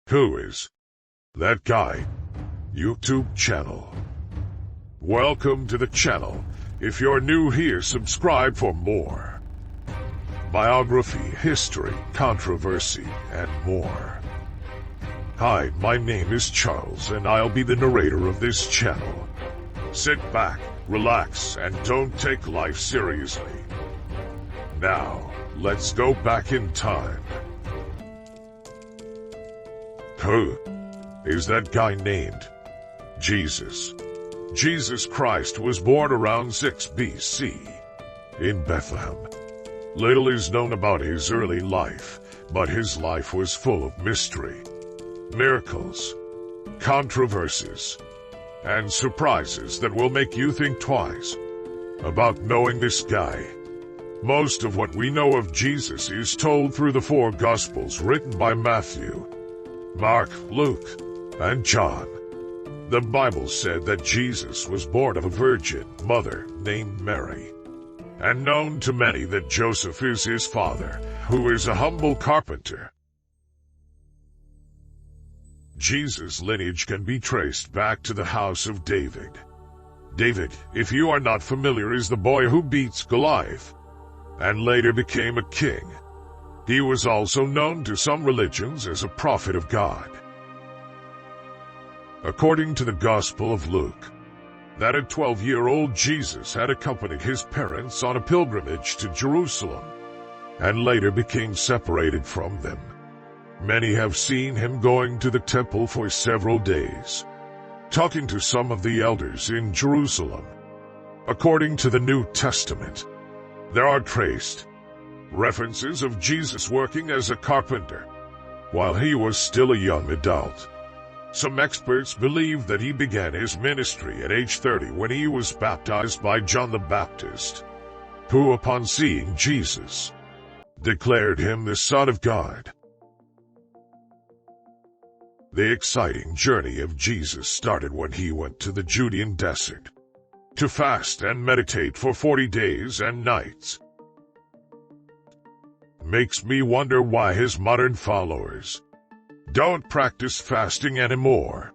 Who is that guy? YouTube channel. Welcome to the channel. If you're new here, subscribe for more. Biography, history, controversy, and more. Hi, my name is Charles, and I'll be the narrator of this channel. Sit back, relax, and don't take life seriously. Now, let's go back in time. Who is that guy named Jesus? Jesus Christ was born around 6 BC in Bethlehem. Little is known about his early life, but his life was full of mystery, miracles, controversies, and surprises that will make you think twice about knowing this guy. Most of what we know of Jesus is told through the 4 Gospels written by Matthew, Mark, Luke, and John. The Bible said that Jesus was born of a virgin mother named Mary, and known to many that Joseph is his father, who is a humble carpenter. Jesus' lineage can be traced back to the house of David. David, if you are not familiar, is the boy who beats Goliath, and later became a king. He was also known to some religions as a prophet of God. According to the Gospel of Luke, that a 12-year-old Jesus had accompanied his parents on a pilgrimage to Jerusalem, and later became separated from them. Many have seen him going to the temple for several days, talking to some of the elders in Jerusalem. According to the New Testament, there are traced references of Jesus working as a carpenter while he was still a young adult. Some experts believe that he began his ministry at age 30 when he was baptized by John the Baptist, who, upon seeing Jesus, declared him the Son of God. The exciting journey of Jesus started when he went to the Judean desert to fast and meditate for 40 days and nights. Makes me wonder why his modern followers don't practice fasting anymore.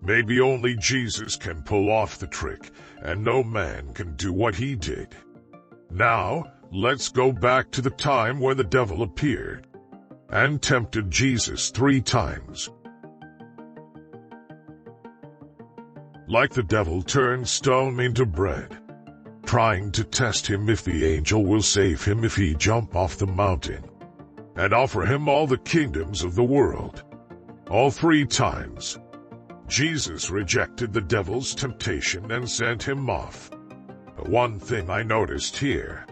Maybe only Jesus can pull off the trick, and no man can do what he did. Now, let's go back to the time when the devil appeared and tempted Jesus 3 times. Like the devil turned stone into bread, trying to test him if the angel will save him if he jump off the mountain, and offer him all the kingdoms of the world. All 3 times, Jesus rejected the devil's temptation and sent him off. One thing I noticed here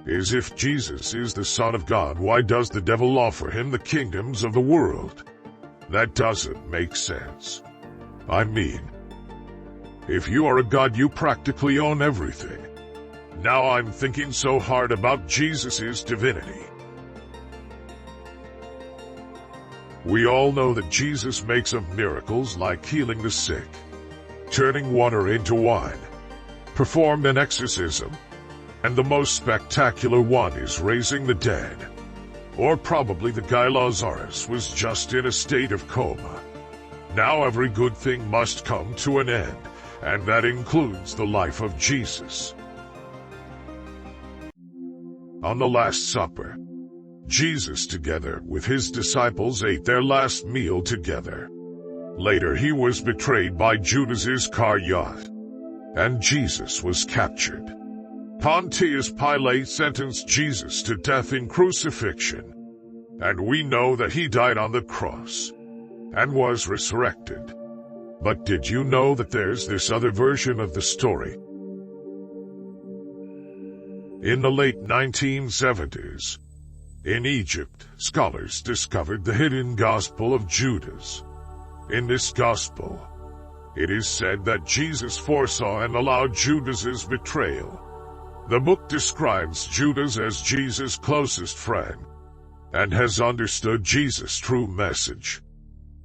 is if Jesus is the Son of God, why does the devil offer him the kingdoms of the world? That doesn't make sense. I mean, if you are a god, you practically own everything. Now I'm thinking so hard about Jesus' divinity. We all know that Jesus makes of miracles like healing the sick, turning water into wine, performed an exorcism, and the most spectacular one is raising the dead. Or probably the guy Lazarus was just in a state of coma. Now every good thing must come to an end, and that includes the life of Jesus. On the Last Supper, Jesus, together with his disciples, ate their last meal together. Later he was betrayed by Judas Iscariot, and Jesus was captured. Pontius Pilate sentenced Jesus to death in crucifixion, and we know that he died on the cross and was resurrected. But did you know that there's this other version of the story? In the late 1970s, in Egypt, scholars discovered the hidden Gospel of Judas. In this Gospel, it is said that Jesus foresaw and allowed Judas's betrayal. The book describes Judas as Jesus' closest friend and has understood Jesus' true message.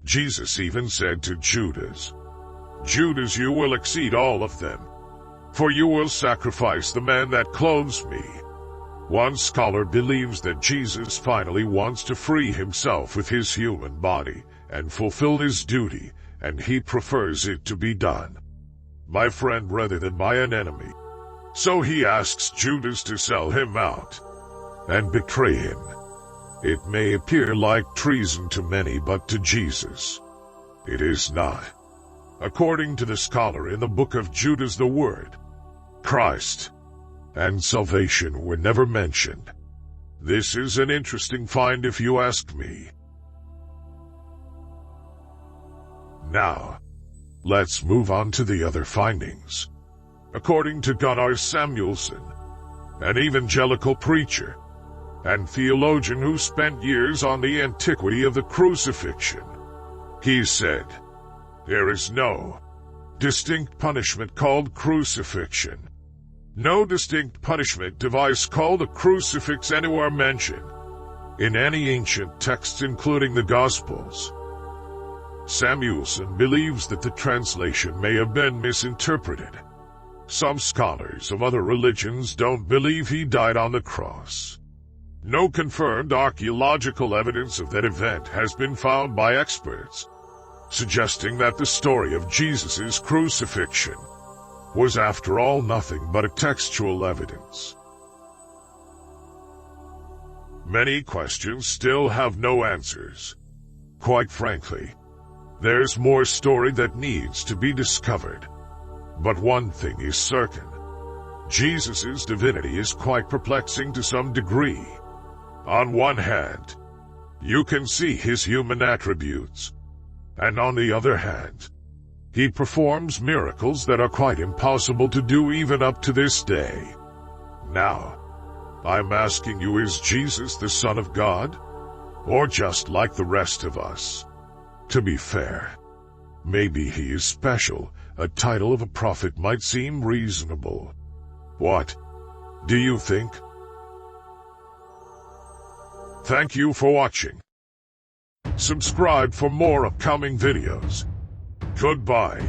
Jesus even said to Judas, "Judas, you will exceed all of them, for you will sacrifice the man that clothes me." One scholar believes that Jesus finally wants to free himself with his human body and fulfilled his duty, and he prefers it to be done by a friend rather than by an enemy. So he asks Judas to sell him out and betray him. It may appear like treason to many, but to Jesus, it is not. According to the scholar in the book of Judas, the word Christ and salvation were never mentioned. This is an interesting find if you ask me. Now, let's move on to the other findings. According to Gunnar Samuelson, an evangelical preacher and theologian who spent years on the antiquity of the crucifixion, he said, there is no distinct punishment called crucifixion. No distinct punishment device called a crucifix anywhere mentioned in any ancient texts, including the Gospels. Samuelson believes that the translation may have been misinterpreted. Some scholars of other religions don't believe he died on the cross. No confirmed archaeological evidence of that event has been found by experts, suggesting that the story of Jesus' crucifixion was after all nothing but a textual evidence. Many questions still have no answers. Quite frankly, there's more story that needs to be discovered. But one thing is certain. Jesus' divinity is quite perplexing to some degree. On one hand, you can see his human attributes, and on the other hand, he performs miracles that are quite impossible to do even up to this day. Now, I'm asking you, is Jesus the Son of God? Or just like the rest of us? To be fair, maybe he is special. A title of a prophet might seem reasonable. What do you think? Thank you for watching. Subscribe for more upcoming videos. Goodbye.